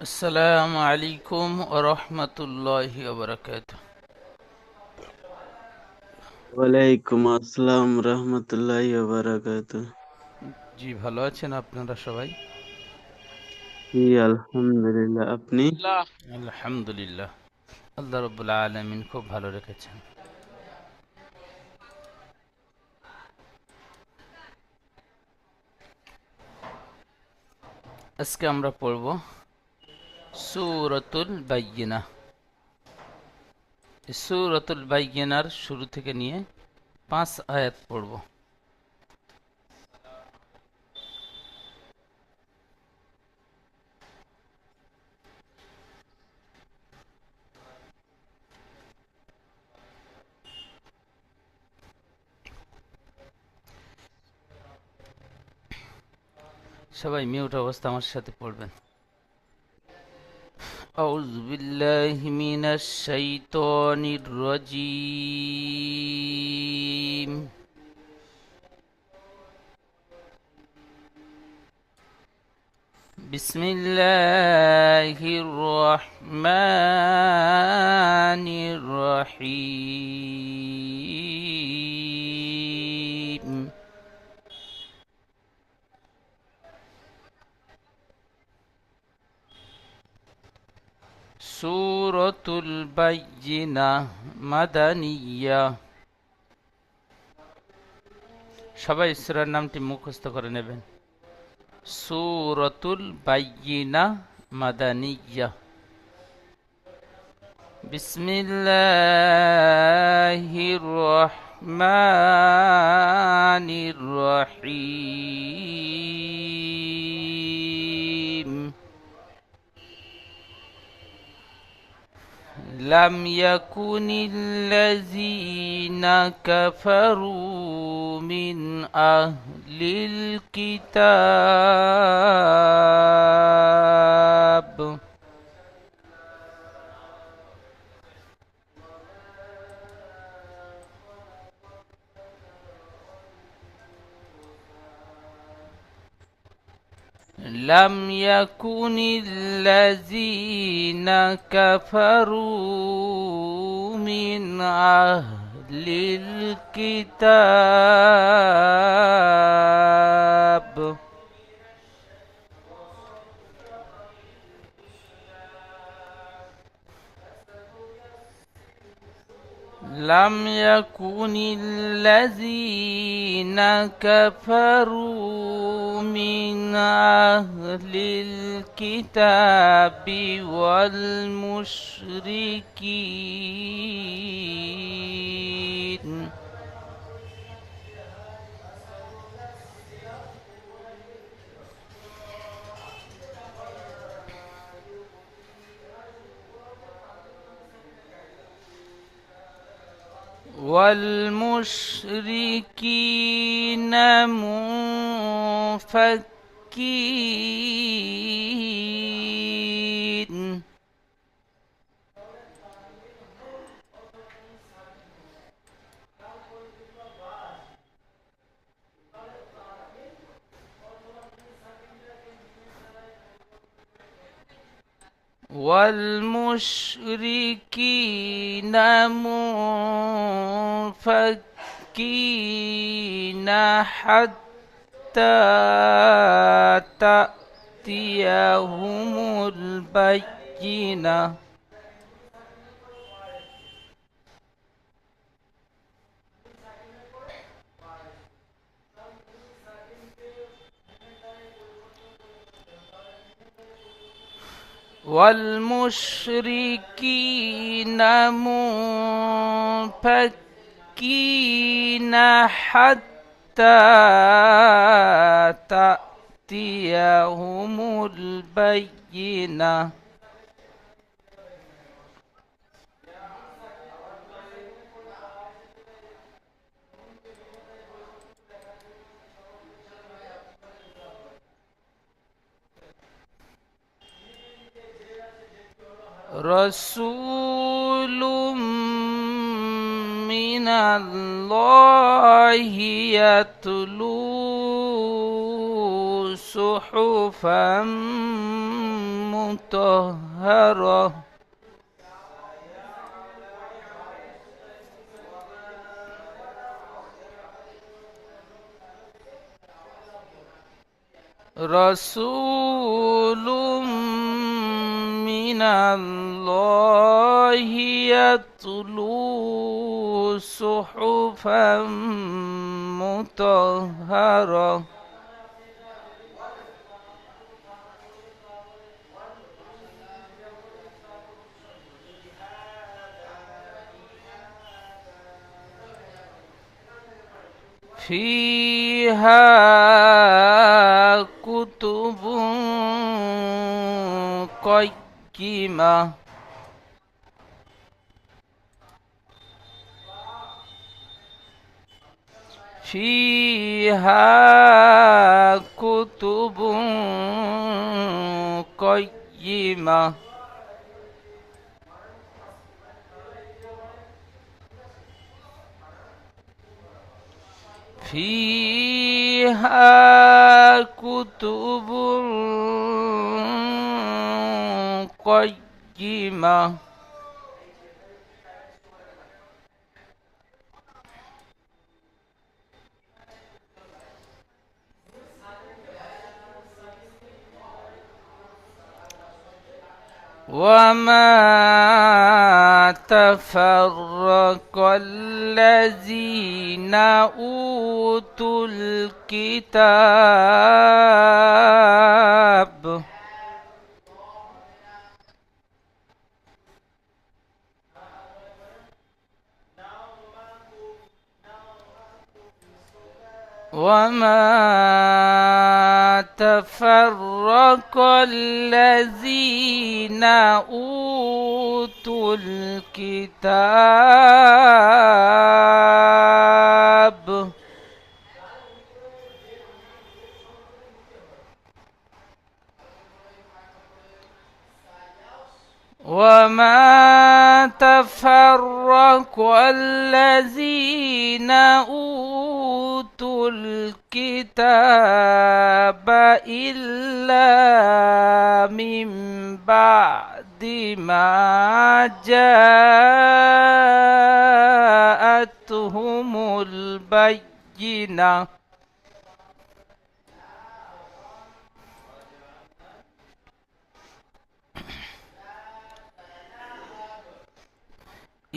আসসালামু আলাইকুম ওয়া রাহমাতুল্লাহি ওয়া বারাকাতুহু। ওয়ালাইকুম আসসালাম রহমতুল্লাহি ওয়া বারাকাতুহু। জি, ভালো আছেন আপনারা সবাই? জি আলহামদুলিল্লাহ, আপনি? আলহামদুলিল্লাহ, আল্লাহ রাব্বুল আলামিন খুব ভালো রেখেছেন। আজকে আমরা পড়ব সূরাতুল বাইয়িনাহ। এই সূরাতুল বাইয়িনার শুরু থেকে নিয়ে 5 আয়াত পড়ব। সবাই মিউট অবস্থা আমার সাথে পড়বেন। আউযু বিল্লাহি মিনাশ শাইতানির রাজীম। بسم الله الرحمن الرحيم. سورة البينة মাদানিয়া। সবাই সূরার নামটি মুখস্থ করে নেবেন। সূরাতুল বাইয়িনা মাদানিয়া। বিসমিল্লাহির রহমানির রহিম। لم يكن الذين كفروا من أهل الكتاب لم يكن الذين كفروا من أهل الكتاب لم يكن الذين كفروا من أهل الكتاب والمشركين منفكين والمشركين منفكين حتى تأتيهم البينة والمشركين منفكين حتى تأتيهم البينة رسول من الله يتلو صحفا مطهرة رسول من الله يتلو صحفا مطهرة فيها كتب قيمة فيها كتب قيمة فيها كتب قيمة وما تفرق الذين أوتوا الكتاب وما تفرق الذين أوتوا الكتاب وما تفرق الذين أوتوا الكتاب إلا من بعد ما جاءتهم البينة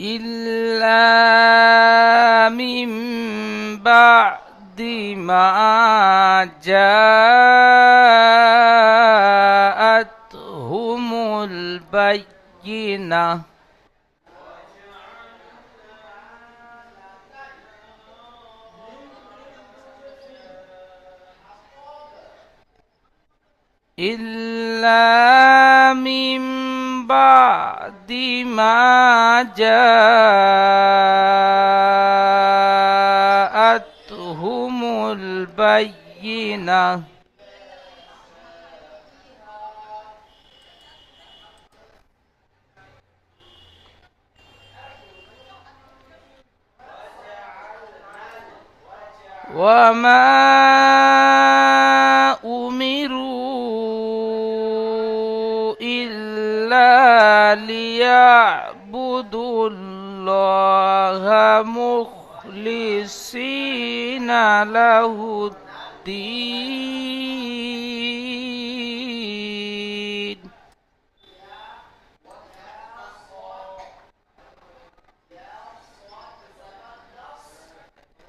إلا من بعد ما جاءتهم البينة إلا من بعد ما جاءتهم البينة وما أمروا إلا ليعبدوا الله مخلصين له الدين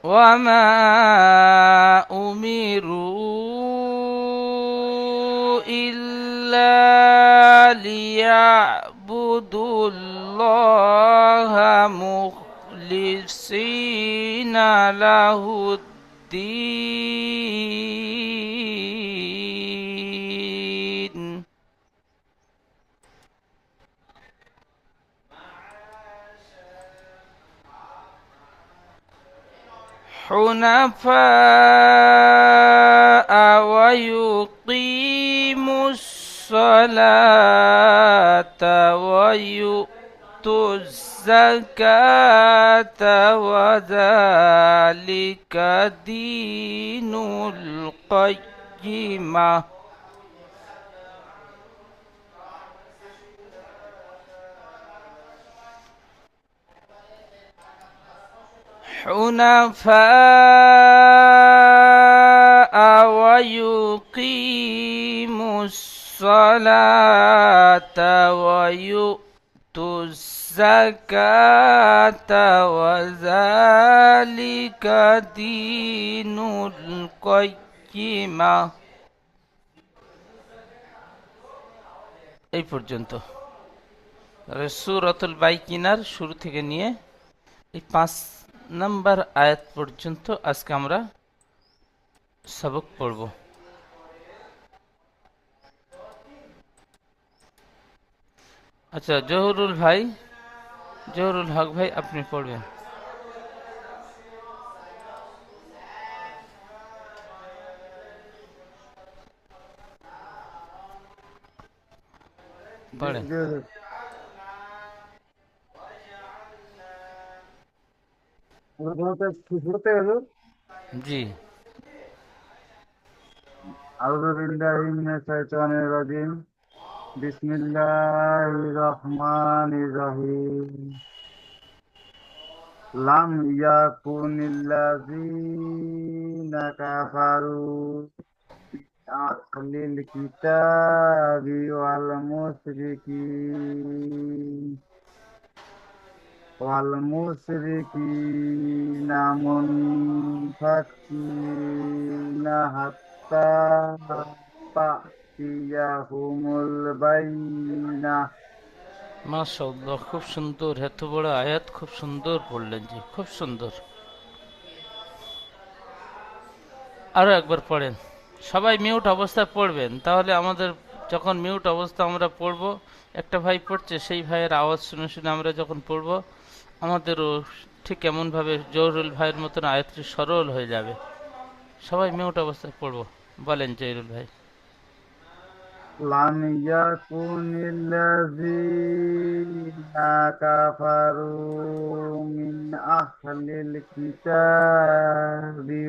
وما أمروا إلا ليعبدوا الله مخلصين له الدين حنفاء ويقيموا الصلاة ويؤتوا الزكاة وذلك دين القيم القيمة حنفاء ويقيموا الصلاة ويؤتوا الزكاة وذلك دين القيمة। এই পর্যন্ত সূরাতুল বাইকিনার শুরু থেকে নিয়ে এই 5 নম্বর আয়াত পর্যন্ত আজকে আমরা সবক পড়ব। আচ্ছা, জহুরুল হক ভাই আপনি পড়বেন। পড়েন। জি। আউযু বিল্লাহি মিনাশ শাইতানির রাজিম। বিসমিল্লাহির রহমানির রহিম। লাম ইয়াকুনিল্লাযীনা কাফারু আহলিল কিতাবি ওয়াল মুশরিকিনা মুনফাকিনা হাত্তা তা'তিয়াহুমুল বাইয়িনাহ। মাশাআল্লাহ, খুব সুন্দর, এত বড় আয়াত খুব সুন্দর পড়লেন জি, খুব সুন্দর। আরো একবার পড়েন, সবাই মিউট অবস্থায় পড়বেন, তাহলে আমাদের যখন মিউট অবস্থা আমরা পড়ব, একটা ভাই পড়ছে, সেই ভাইয়ের আওয়াজ শুনে শুনে আমরা যখন পড়ব আমাদেরও ঠিক এমনভাবে জহুরুল ভাইয়ের মতন আয়াতটি সরল হয়ে যাবে। সবাই মিউট অবস্থায় পড়ব, বলেন জহুরুল ভাই। লাম ইয়াকুনিল্লাযীনা কাফারু মিন আহলিল কিতাবি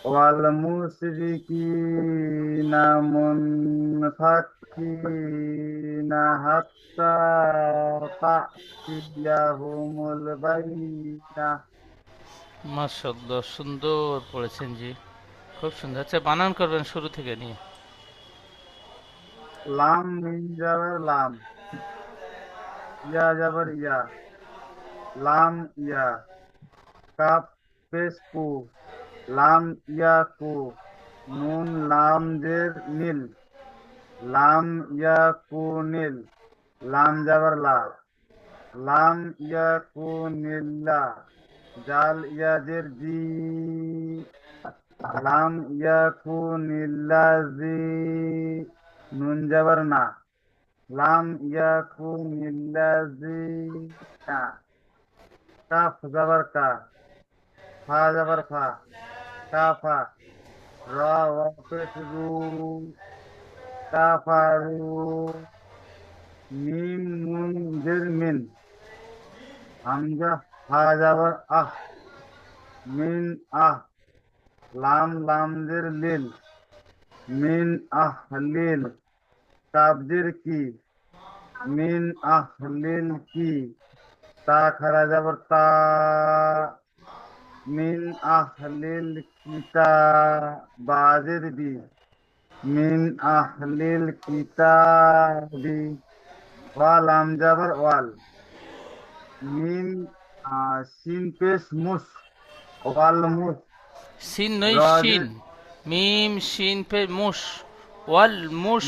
ওয়াল মুশরিকিনা মুনফাকিনা হাত্তা তা'তিয়াহুমুল বাইয়িনাহ। মাশাআল্লাহ, সুন্দর পড়েছেন জি, খুব সুন্দর। আচ্ছা, বানান করবেন শুরু থেকে নিয়ে। লাম মিম যাবার লাম, ইয়া যাবার ইয়া, লাম ইয়া, কাফ পেশ কু, লাম ইয়া কু, নুন লাম জের নীল, লাম ইয়া কু নীল, লাম যাবার লা, লাম ইয়া কু নীল্লা, জাল ইয়া জের জি, লাম ইয়া কু নীল্লাজি, নুন যাবার না, লাম ইয়াকুনিল্লাযীনা, কাফ যাবার কা, ফা যাবার ফা, কাফা, রা ওয়াফেস রু, কাফারু, মিম নুন জের মিন, হামজা হা যাবার আহ, মিন আহ, লাম জের লিল, মিন আহ লিল, কাফ জের কি, মিন আহলিল কি, তা খারা যাবার তা, মিন আহলিল কিতাবাজের বি, মিন আহলিল কিতাবি, ওয়াল আম যাবার ওয়াল, মিন সিন পেশ মুস, ওয়াল মুস, সিন নই, রাজে শিন, মিম শিন পে মুশ, ওয়াল মুশ।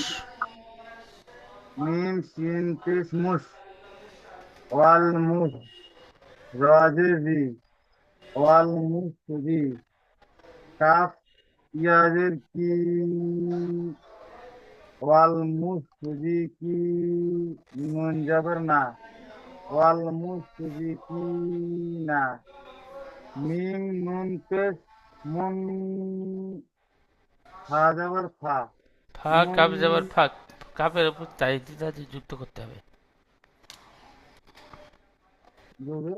মিম সিন পেশ মুস, ওয়াল মুস, রাজে বি, ওয়াল মুস বি, কাফ ইয়াজের কি, ওয়াল মুশরিকি, নুন যাবার না, ওয়াল মুশরিকিনা, মিম নুন পেশ মুন, ফা যাবার ফা, ফা মুন, কাপ যাবার ফাক, কাপের উপর তাইদিদা যুক্ত করতে হবে। বুঝে?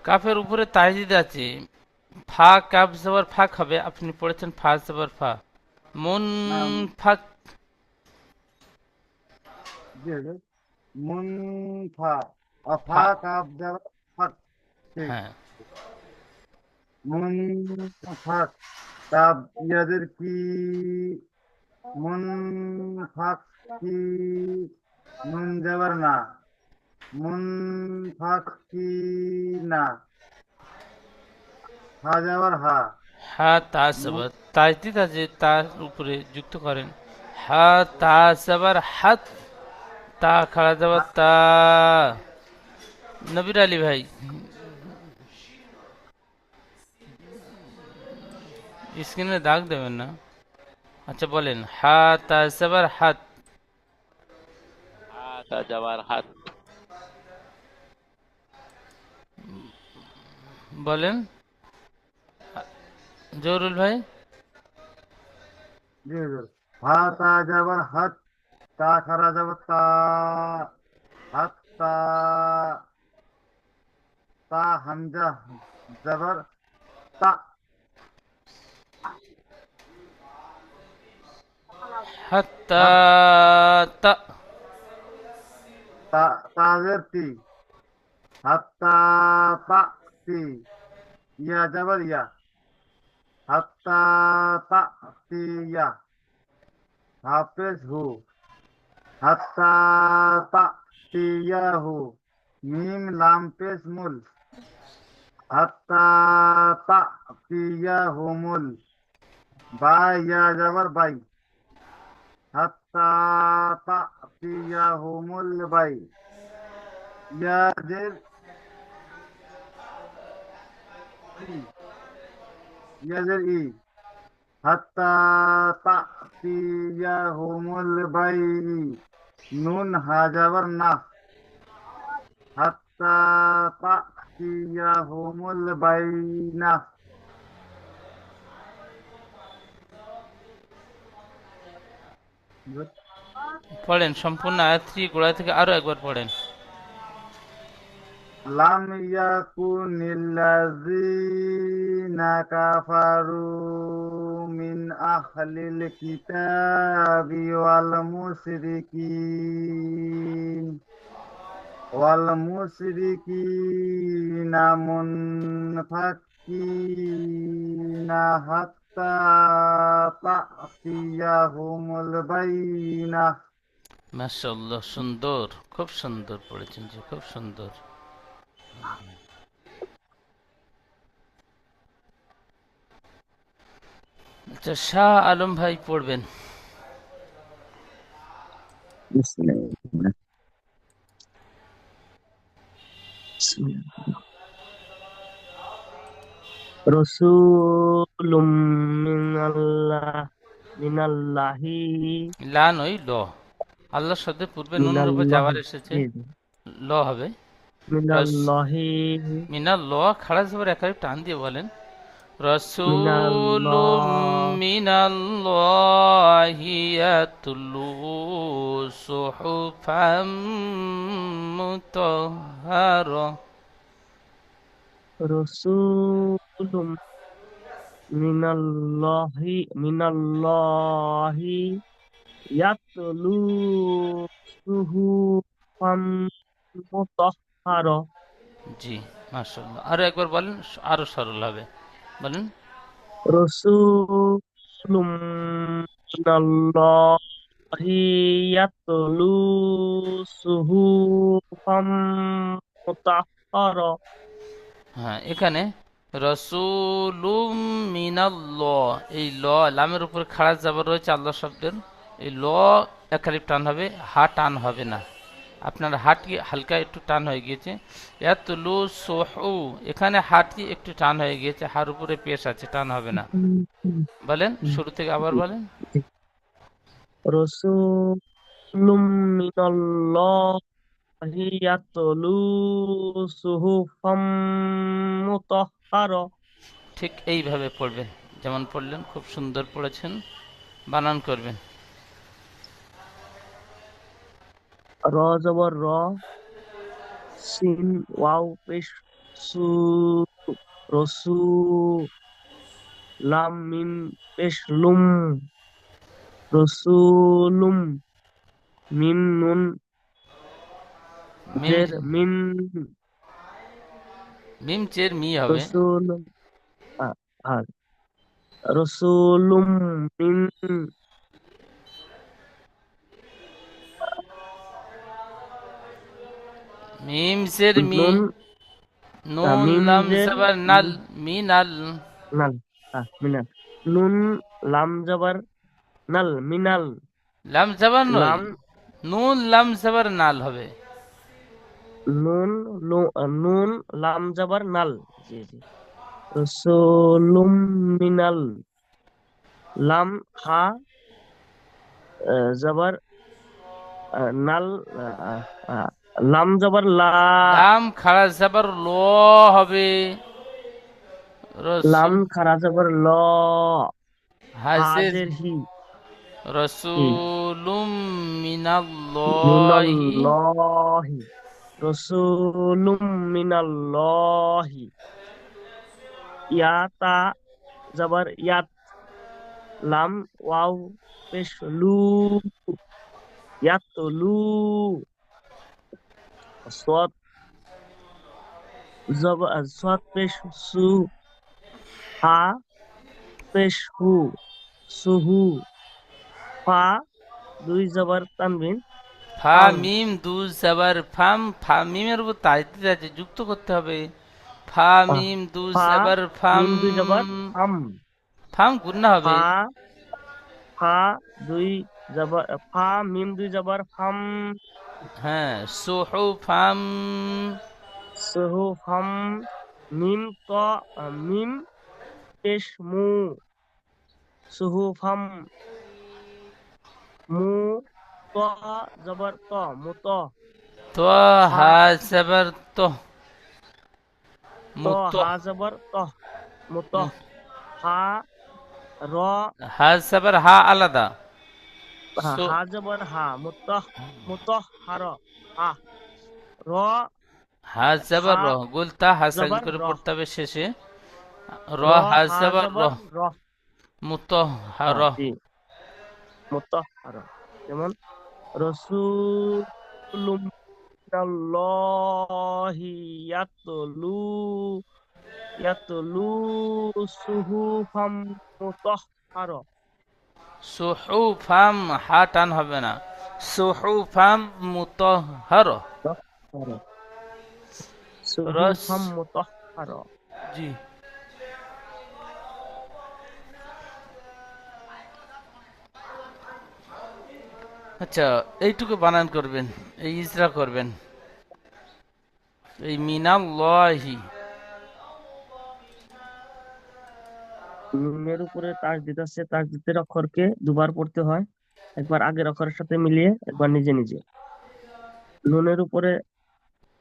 কাফের উপরে তাজদিদ আছে। ফা কাফ জবর ফাক হবে, আপনি পড়েছেন ফা জবর ফা। মুন না ফাক। জি হুজুর, মুনফা ফা। অফা কাপ যাব ফাক, ঠিক। হ্যাঁ। মুনফাক তাব ইয়াদের কি, মুনফাক কি, নুন যাবার না, মুনফাক কি না, হা যাবার হা, হা তা জবর তাজদিদ আছে, তার উপরে যুক্ত করেন। হা তা জবর হাত, তা খাড়া জবর তা। নবীর আলী ভাই, স্ক্রিনে দাগ দেবেন না। আচ্ছা বলেন, হা তা জবর হাত। তা যাওয়ার হাত। বলেন জহুরুল ভাই। জি হুজুর, হা তা যাবার হাত, তা খারা যাবার তা, হাত তা, তা হামজা যাবার তা, হাত্তা হাত তা। তা, তাজের তি, হাত তা তা তি, ইয়া যাবার ইয়া, হাত তা তা তি ইয়া, হাফেজ হু, হাত তা তা তি ইয়া হু, মিম লাম পেশ মুল, হাত তা তা তি ইয়া হু মুল, বা ইয়া যাবার বাই, হাত তা তা তি ইয়া হু মুল বাই, ইয়াদের ই, ইয়াদের ই, হাত্তা তা'তিয়াহুমুল বাইই, নুন হাজাবার না, হাত্তা তা'তিয়াহুমুল বাইনা। পড়েন সম্পূর্ণ আয়াতটি গোড়া থেকে আরো একবার পড়েন। লাম ইয়াকুনিল্লাযীনা কাফারু মিন আহলিল কিতাবি والمشركين منفكين حتى تأتيهم البينة। মাশাআল্লাহ, সুন্দর, খুব সুন্দর পড়েছেন জি, খুব সুন্দর। আচ্ছা, শাহ আলম ভাই পড়বেন। বিসমিল্লাহ। বিসমিল্লাহ। রাসূলুম মিনাল্লাহি লা নয় ল। আল্লাহ শব্দের পূর্বে নুনের উপর মিনাল্লাহি যাবার এসেছে, জি, ল হবে। রস মিনাল্লাহি মিনাল ল খাড়া জবর একাই টান দিয়ে বলেন। রাসূলুম মিনাল্লাহ মিনাল্লাহি ইয়াতলু সুহুফাম মুতাহহারা। রাসূলুম মিনাল্লাহি ইয়াতলু সুহুফাম মুতাহহারা। জি, মাশাআল্লাহ। আরো একবার বলেন, আরো সরল হবে। বলেন। রাসূলুম মিনাল্লাহি ইয়াতলু সুহুফাম মুতাহহারা। হ্যাঁ, এখানে রসুলুম মিনাল্লাহ, এই ল লামের উপর খাড়া যাবার রয়েছে আল্লাহ শব্দের। এই ল একালিপ টান হবে, হা টান হবে না। আপনার হাটটি হালকা একটু টান হয়ে গিয়েছে। ইয়াতলু সুহু, এখানে হাটটি একটু টান হয়ে গিয়েছে, হার উপরে পেশ আছে, টান হবে না। বলেন শুরু থেকে আবার বলেন। রাসূলুম মিনাল্লাহি ইয়াতলু সুহুফাম মুতাহহারা। ঠিক এইভাবে পড়বেন যেমন পড়লেন, খুব সুন্দর পড়েছেন। বানান করবেন। র জবর র, সিন ওয়াও পেশ সু রসু লাম মিম পেশ লুম রসুলুম মিম নুন মিম জের মিন মিম চের মি হবে। রসুলুম আর রসুলুম মিন মিম চের মি, নুন নুন মিম লাম জের জবর নাল, মিনাল। নাল মিনাল নুন লাম জবর নাল মিনাল লাম জবর নয়, লাম নুন লাম জবর নাল হবে। নুন নুন লাম জবর নাল জি জি রসুলুম মিনাল লাম হা জবর নাল আহ, আহ, লাম জবর লা লাম খাড়া জবর ল হবে। লাম রসুল খারা জবর ল হাজের হাজের হি হি রসুলুম মিনাল্লাহি। মিনাল্লাহি রসুলুম মিনাল্লাহি ইয়া তা জবর ইয়াত লাম ওয়াও পেশ লু ইয়াত লু সৎ জবর সৎ পেশ সু হা পেশ হু সুহু ফা দুই জবর তানবিন ফা ফাম মিম দু জবর ফাম, ফা মিমের উপর তাজদিদ আছে, যুক্ত করতে হবে। ফা আহ, মিম দু ফা জবর ফাম, মিম দুই জবর ফাম ফাম গুন্না হবে। ফা ফা দুই জবর ফা মিম দুই জবর ফাম হ্যাঁ, সুহু ফাম, সহু ফাম মিম ত মিম পেশ মু সহু ফাম মু ত জবর ত মুত তো হা হা জবর তো, ত মুত, হা জবর ত মুত হা র হা জবর হা আলাদা। সু হা জবর হা মুত হার হা র হা জবর হা র, গুলতা হা সাকিন জবর করে র পড়তে হবে শেষে। র র হা হা জবর র, জবর র মুত হা র। জি মুতাহহারা যেমন রাসূলুম মিনাল্লাহি ইয়াতলু সুহুফাম মুতাহহারা সুহু ফাম, হা টান হবে না, সুহু ফাম মুতহহার। মুতাহহারা রস, সুহুফাম মুতাহহারা জি। আচ্ছা, এইটুকু বানান করবেন, এই ইজরা করবেন, এই মিনাল্লাহি। নুনের উপরে তাসদিদ আছে তাসদিদের অক্ষরকে দুবার পড়তে হয় একবার আগের অক্ষরের সাথে মিলিয়ে একবার নিজে নিজে নুনের উপরে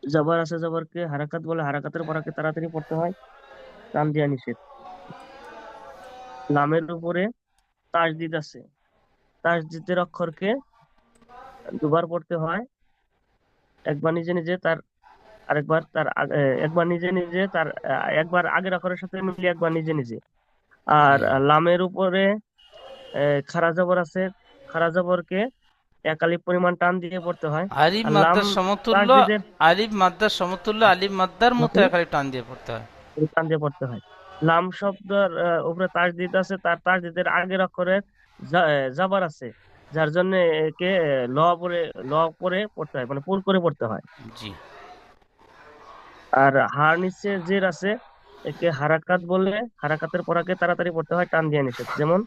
জবর আছে জবরকে হারাকাত বলে হারাকাতের পরাকে তাড়াতাড়ি পড়তে হয় টান দেওয়া নিষেধ লামের উপরে তাসদিদ আছে তাসদিদের অক্ষরকে দুবার পড়তে হয় একবার নিজে নিজে তার আরেকবার একবার নিজে নিজে তার একবার আগের অক্ষরের সাথে মিলিয়ে একবার নিজে নিজে আর লামের উপরে খাড়া জবর আছে খাড়া জবরকে এক আলিফ পরিমাণ টান দিয়ে পড়তে হয় আলিফ আর লাম মাদ্দার সমতুল্য, তাসদিদের আলিফ মাদ্দার সমতুল্য, আলিফ মাদ্দার মতো মতোই একালি টান দিয়ে পড়তে হয়। টান দিয়ে পড়তে হয় লাম শব্দের উপরে তাসদিদ আছে তার তাসদিদের আগের অক্ষরে জাবার আছে যার জন্য একে পরে ল পরে পড়তে হয় মানে পুর করে পড়তে হয় জি। আর হার নিচে জের আছে একে হারাকাত বলে হারাকাতের পরাকে তাড়াতাড়ি পড়তে হয় টান দিয়ে নিষেধ যেমন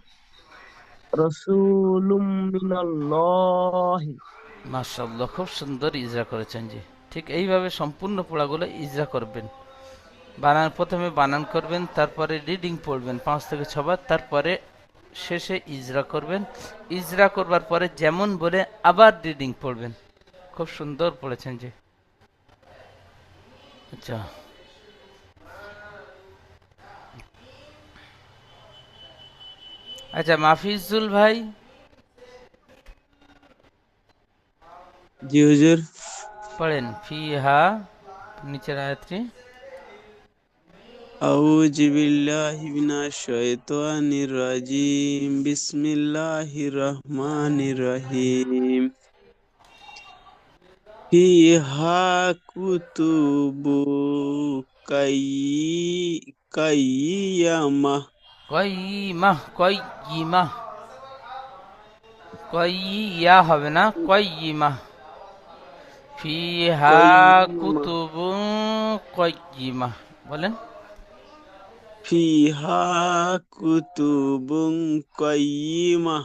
রসুলুম মিনাল্লাহি মাশাআল্লাহ, খুব সুন্দর ইজরা করেছেন জি। ঠিক এইভাবে সম্পূর্ণ পড়াগুলো ইজরা করবেন। বানান, প্রথমে বানান করবেন, তারপরে রিডিং পড়বেন 5 থেকে 6 বার, তারপরে শেষে ইজরা করবেন। ইজরা করবার পরে যেমন বলে আবার রিডিং পড়বেন। খুব সুন্দর পড়েছেন জি। আচ্ছা, আচ্ছা মাফিজুল ভাই, জি হুজুর। পড়েন ফিহা, নিচের আয়াতটি। আউযু বিল্লাহি মিনাশ শাইতানির রাজিম। বিসমিল্লাহির রহমানির রহিম। ফিহা কুতুবু কাই কাইয়ামা। কয়িমাহ, কয়িমাহ, কয়িয়া হবে না, কয়িমাহ। ফিহা কাইয়ামা। কুতুবুন কয়িমাহ বলেন। ফিহা কুতুবুন কাইয়িমা।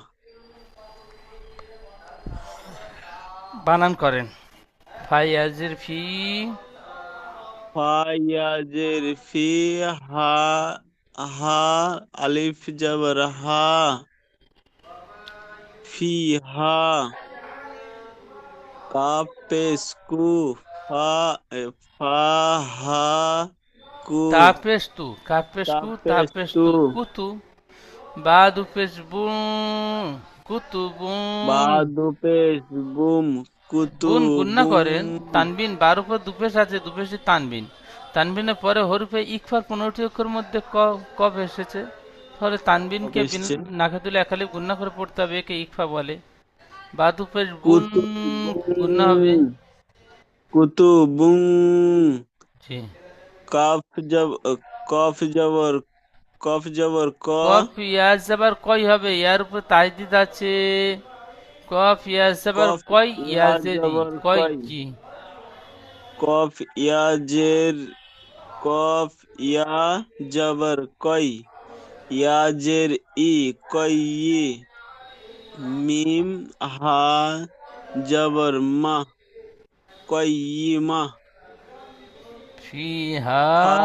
বানান করেন। ফায়াজির ফি, ফায়াজের ফি, হা, হা, আলিফ জবর হা, ফিহা। কাফ পেশ কু, ফা, ফা, হা, কু, তাপেস্তু, কাপেসকু, কাফ পেশ তু, তাপেস্তু, কুতু, বাদু পেশবু, কুতুবুন। বাদু পেশ বুম, বুন গুন্না কুতুবুম। করেন। তানবিন বার উপর দুপেশ আছে, দুপেশে তানবিন। তানবিনের পরে হরফে ইকফার 15টি অক্ষরের মধ্যে কফ এসেছে, তাহলে তানবিনকে এসছে নাকে তুলে একালে গুন্না করে পড়তে হবে, একে ইকফা বলে। বা দুপেশ বুন গুন্না হবে। কুতুবুম, কুতুবুম। জি। কাফ জব, কফ জবর, কফ জবর ক, কফ ইয়াজ যাবার কই হবে, ইয়ার উপর তাজদিদ আছে। কফ ইয়াজ যাবার কফ কই, ইয়া ইয়াজেরি জবর কই কই, জি। কফ ইয়া জের, কফ ইয়া জবর কই, ইয়া জের ই, কই ই। মিম হা জবর মা, কই মা। ফিহা, ফা,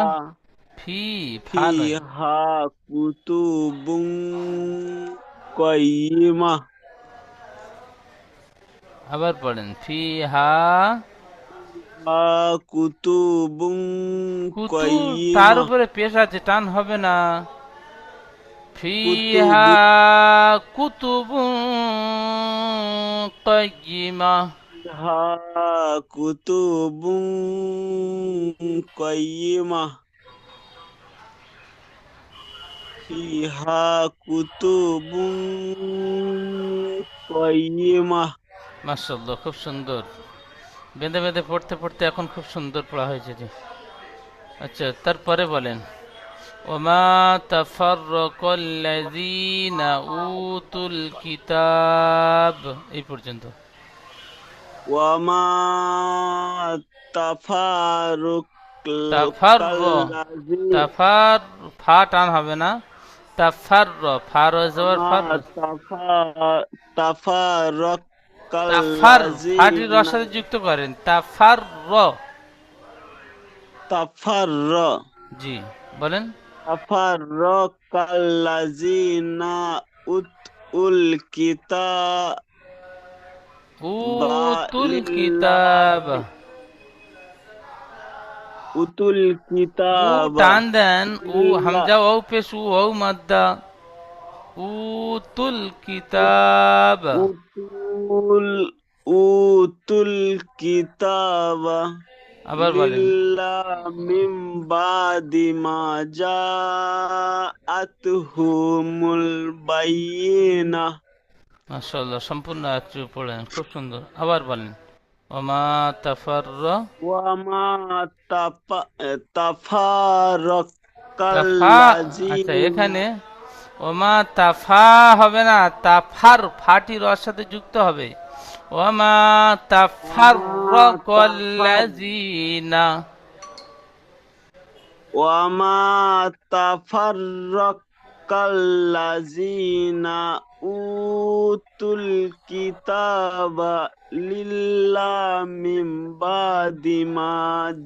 ফি, ফি, ফা নয়। হা কুতুবুন কাইয়্যিমা। আবার পড়েন। ফিহা হা কুতুবুন কুতু, তার কাইয়্যিমা। উপরে পেশ আছে, টান হবে না। ফিহা কুতুবুন, কুতুবুন কাইয়্যিমা। হা কুতুবুন কাইয়্যিমা। ফিহা কুতুবুন কাইয়্যিমা। মাশাআল্লাহ, খুব সুন্দর। বেঁধে বেঁধে পড়তে পড়তে এখন খুব সুন্দর পড়া হয়েছে জি। আচ্ছা, তারপরে বলেন। ওমা তাফাররাকাল্লাযীনা উতুল কিতাব, এই পর্যন্ত। ওয়ামা তাফারুক তাফার, কাল্লাযী, তাফার, ফা টান হবে না। তাফার, ফার যাওয়ার ওয়ামা ফার। তাফারুক তাফার, ফাটি রর কাল্লাযীনা, সাথে যুক্ত করেন। তাফার র, তাফারর, জি বলেন। তাফাররক কাল্লাযীনা উতুল কিতাবা উতুল কিতাব। লিল্লাহি, উতুল উ কিতাবা টান দেন, উ লিল্লাহ, হামজা ও পেশ, ও মাদ্দা। উতুল কিতাব। উতুল, উতুল কিতাবা আবার বলেন। লিল্লাহ মিন বাদি মা জাআতহুমুল বায়িনাহ। মাশাআল্লাহ, সম্পূর্ণ আয়াতটি পড়েন, খুব সুন্দর। আবার বলেন। ওমা তাফারর, ওয়ামা তাফা। আচ্ছা, তাফারাকাল্লাযীনা, এখানে ওমা তাফা হবে না, তাফার, ফাটি রর সাথে যুক্ত হবে। ওমা ওয়ামা তাফার, তাফাররাকাল্লাযীনা। ওয়ামা তাফাররাকাল্লাযীনা উতুল কিতাবা লিল্লাহ মিন বাদি মা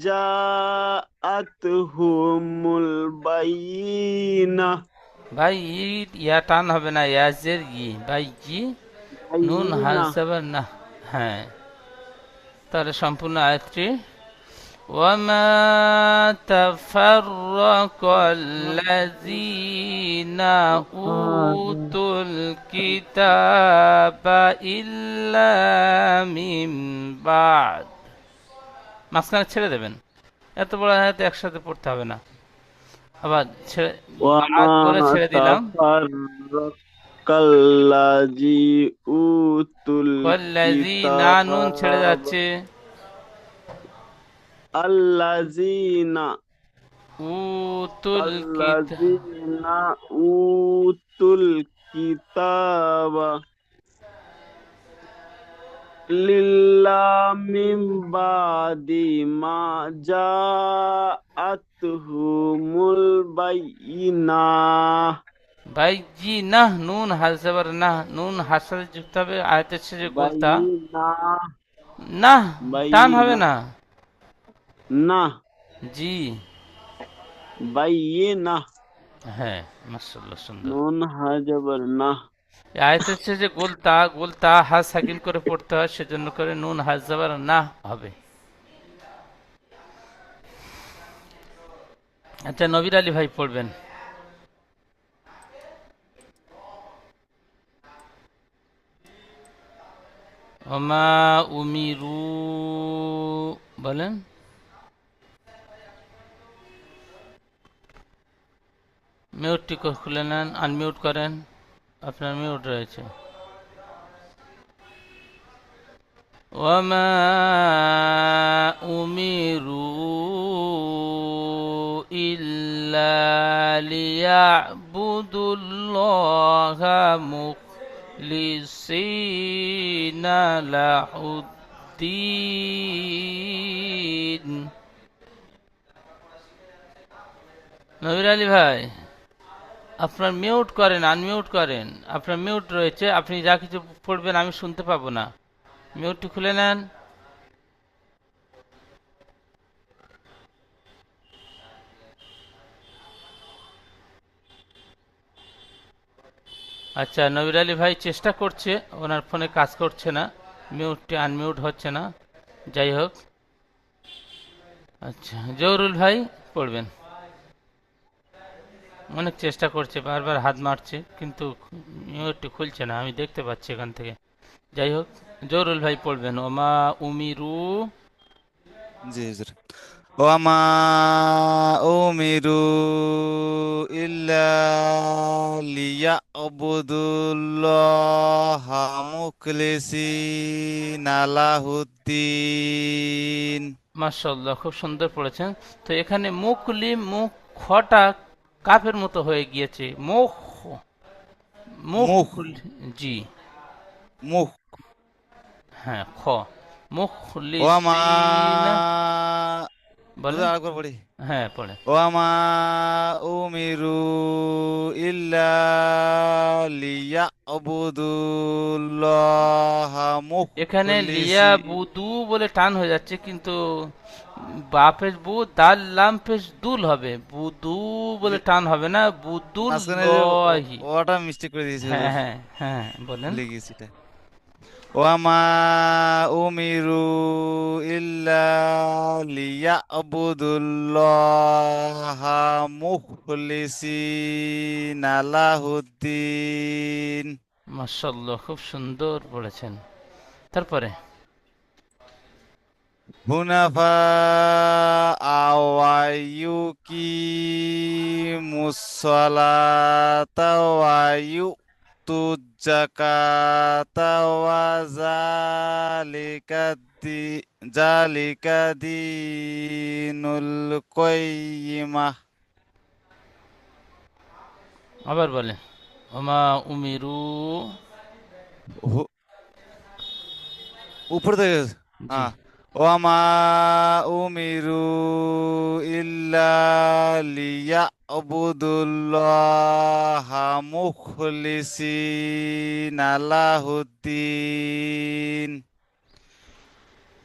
জাআতহুমুল বায়িনাহ। ভাই ইয়া টান হবে না, ইয়াজের ই, ভাই ই, নুন বায়িনাহ। হাসাবার না। হ্যাঁ, তাহলে সম্পূর্ণ আয়াতটি। وما تفرق الذين أوتوا الكتاب إلا من بعد। মাঝখানে ছেড়ে দেবেন, এত বড় আয়াত একসাথে পড়তে হবে না। আবার ছেড়ে, ওয়ামা বাদ বলে ছেড়ে দিলাম। তাফাররাকাল্লাযী উতুল ওয়াল্লাযী না, নুন ছেড়ে কিতাব যাচ্ছে। আল্লাযীনা উতুল কিতাব, আল্লাযীনা উতুল কিতাবা লিল্লামিন বাদি মা জাআতুহুমুল বায়িনাহ বাইজি না, নুন হাসাবার না, নুন হাসাতে যুক্ত হবে আয়াতের শেষে গোলতা। বায়িনাহ না, টান হবে বায়িনাহ না। না জি, বায়িনাহ হ্যাঁ, মাশাআল্লাহ, সুন্দর। নুন হাজাবার না। এই আয়াতের শেষে গোলতা, গোলতা হা সাকিন করে পড়তে হয়, সেজন্য করে নুন হাসাবার না হবে। আচ্ছা, নবীর আলী ভাই পড়বেন। ওমা উমিরু, বলেন। মিউটটি খুলে নেন, আনমিউট করেন, আপনার মিউট রয়েছে। ওমা উমিরু ইল্লা লিয়াবুদুল্লাহা মুখলিসিনা লাহুদ্দিন। নবীর আলী ভাই, আপনার মিউট করেন, আনমিউট করেন, আপনার মিউট রয়েছে, আপনি যা কিছু পড়বেন আমি শুনতে পাবো না। মিউটটি খুলে নেন। আচ্ছা, নবীর আলী ভাই চেষ্টা করছে, ওনার ফোনে কাজ করছে না, মিউটটি আনমিউট হচ্ছে না। যাই হোক, আচ্ছা, জহুরুল ভাই পড়বেন। অনেক চেষ্টা করছে, বারবার হাত মারছে, কিন্তু মিউটটি খুলছে না, আমি দেখতে পাচ্ছি এখান থেকে। যাই হোক, জহুরুল ভাই পড়বেন। ওমা উমিরু, জি হুজুর। ওয়ামা উমিরু ইল্লা লিয়াবুদুল্লাহা মুখলিসিনা লাহুদ্দিন। মাশাআল্লাহ, খুব সুন্দর পড়েছেন। তো এখানে মুকলিম, মুখ খটা কাফের মতো হয়ে গিয়েছে, মুখ, মুখ, মুখ, জি, মুখ। হ্যাঁ, খ, ওয়ামা, মুখলিসিনা, হুজুর বলেন। আরেকবার পড়ি। হ্যাঁ, পড়ে। ওয়ামা উমিরু ইল্লা লিয়াবুদুল্লাহা এখানে লিয়া মুখলিসিনা। বুদু বলে টান হয়ে যাচ্ছে, কিন্তু বাপের বু, দাল লাম পেশ দুল হবে, বুদু বলে টান হবে না, বুদুল মাঝখানে যে লহি। ওটা মিস্টেক করে দিয়েছি হ্যাঁ হুজুর, হ্যাঁ হ্যাঁ, বলেন। ভুলে গেছি এটা। ওয়ামা উমিরু ইল্লা লিয়াবুদুল্লাহা মুখলিসিনা লাহুদ্দিন। মাশাআল্লাহ, খুব সুন্দর পড়েছেন। তারপরে হুনাফা আওয়ায়ুকি মুসসালাতা ওয়ায়ু তুজাকাতা ওয়া জালিকা দীনুল কাইয়্যিমাহ। আবার বলেন। ওমা উমিরু, হু- উপর থেকে, জি, হ্যাঁ। ওয়ামা উমিরু ইল্লা লিয়াবুদুল্লাহা মুখলিসিনা লাহুদ্দিন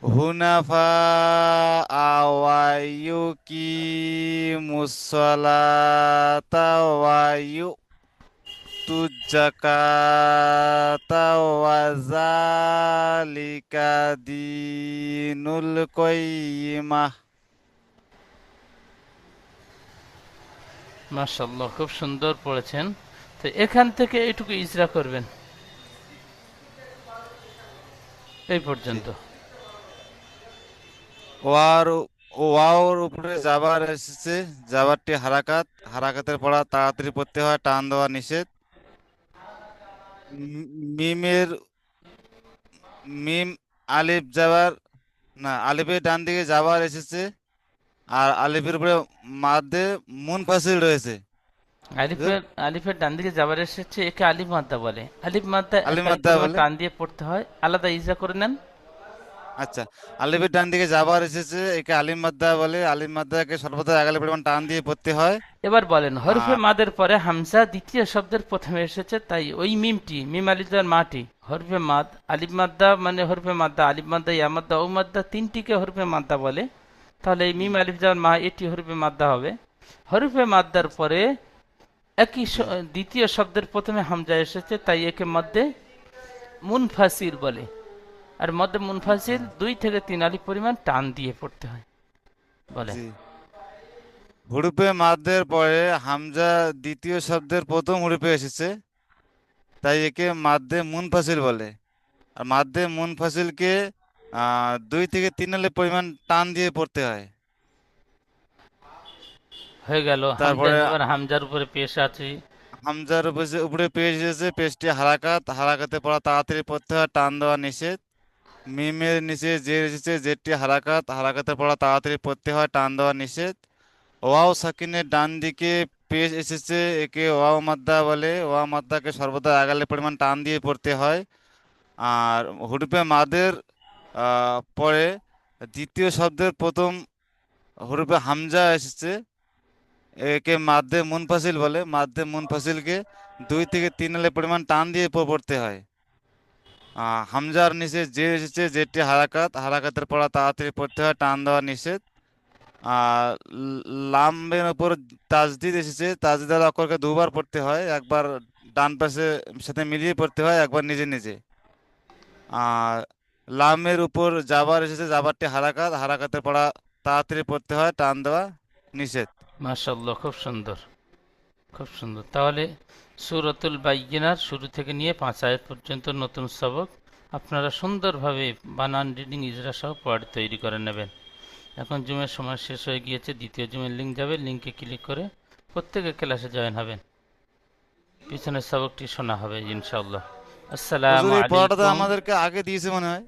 হুনাফা ওয়ায়ুকিমুসসালাতা ওয়ায়ুতুজ-যাকাতা ওয়া যালিকা দীনুল কাইয়্যিমাহ। মাশাআল্লাহ, খুব সুন্দর পড়েছেন। তো এখান থেকে এইটুকু ইজরা করবেন, এই জি। পর্যন্ত। ওয়ার ওয়াওর উপরে জাবার এসেছে, জাবারটি হারাকাত, হারাকাতের পড়া তাড়াতাড়ি পড়তে হয়, টান দেওয়া নিষেধ। মিমের মিম আলিফ জাবার, না আলিফের ডান দিকে জাবার এসেছে, আর আলিফের উপরে মাদ্দে মুনফাসিল রয়েছে। আলিফের আলিফের ডান দিকে যাবার এসেছে, একে আলিফ মাদ্দা বলে। আলিফ মাদ্দা আলিফ একালি মাদ্দা পরিমাণ বলে। টান দিয়ে পড়তে হয়, আলাদা ইজা করে নেন। আচ্ছা, আলিফের ডান দিকে জাবার এসেছে, একে আলিম মাদ্দা বলে। আলিম মাদ্দাকে সর্বদা একালি পরিমাণ টান দিয়ে পড়তে হয়। এবার বলেন, হরফে আর মাদের পরে হামজা দ্বিতীয় শব্দের প্রথমে এসেছে, তাই ওই মিমটি, মিম আলিফের মাটি হরফে মাদ। আলিফ মাদ্দা মানে হরফে মাদ্দা, আলিফ মাদ্দা, ইয়া মাদ্দা, ও মাদ্দা, তিনটিকে হরফে মাদ্দা বলে। তাহলে এই মিম আলিফ যাওয়ার মা, এটি হরফে মাদ্দা হবে। হরফে মাদ্দার পরে দ্বিতীয় শব্দের প্রথমে হামজা এসেছে, তাই একে মধ্যে মুনফাসিল বলে। আর মধ্যে মুনফাসিল 2 থেকে 3 আলিফ পরিমাণ টান দিয়ে পড়তে হয়। বলেন। জি, হুরুফে মাদ্দের পরে হামজা দ্বিতীয় শব্দের প্রথম হুরুফে এসেছে, তাই একে মাদ্দে মুনফাসিল বলে। আর মাদ্দে মুনফাসিলকে 2 থেকে 3 আলিফ পরিমাণ টান দিয়ে পড়তে হয়। হয়ে গেল হামজা। তারপরে এবার হামজার উপরে পেশ আছে। হামজার উপরে পেশ এসেছে, পেশটি হারাকাত, হারাকাতে পড়া তাড়াতাড়ি পড়তে হয়, টান দেওয়া নিষেধ। মিমের নিচে জের এসেছে, জেরটি হারাকাত, হারাকাতে পড়া তাড়াতাড়ি পড়তে হয়, টান দেওয়া নিষেধ। ওয়াও সাকিনের ডান দিকে পেশ এসেছে, একে ওয়াও মাদ্দা বলে। ওয়াও মাদ্দাকে সর্বদা একালি পরিমাণ টান দিয়ে পড়তে হয়। আর হুরুফে মাদের পরে দ্বিতীয় শব্দের প্রথম হুরুফে হামজা এসেছে, একে মাদ্দে মুনফাসিল বলে। মাদ্দে মুনফাসিলকে 2 থেকে 3 আলিফ পরিমাণ টান দিয়ে পড়তে হয়। হামজার নিচে যে এসেছে, যেটি হারাকাত, হারাকাতের পড়া তাড়াতাড়ি পড়তে হয়, টান দেওয়া নিষেধ। আর লামের উপর তাজদিদ এসেছে, তাজদিদের অক্ষরকে 2 বার পড়তে হয়, একবার ডান পাশে সাথে মিলিয়ে পড়তে হয়, একবার নিজে নিজে। আর লামের উপর জাবার এসেছে, জাবারটি হারাকাত, হারাকাতের পড়া তাড়াতাড়ি পড়তে হয়, টান দেওয়া নিষেধ। মাশাআল্লাহ, খুব সুন্দর, খুব সুন্দর। তাহলে সূরাতুল বাইয়িনার শুরু থেকে নিয়ে 5 আয়াত পর্যন্ত নতুন সবক আপনারা সুন্দরভাবে বানান, রিডিং, ইজরা সহ পড়া তৈরি করে নেবেন। এখন জুমের সময় শেষ হয়ে গিয়েছে, দ্বিতীয় জুমের লিঙ্ক যাবে, লিঙ্কে ক্লিক করে প্রত্যেকে ক্লাসে জয়েন হবেন। পিছনের সবকটি শোনা হবে ইনশাআল্লাহ। হুজুর, আসসালামু এই পড়াটা তো আলাইকুম। আমাদেরকে আগে দিয়েছে মনে হয়।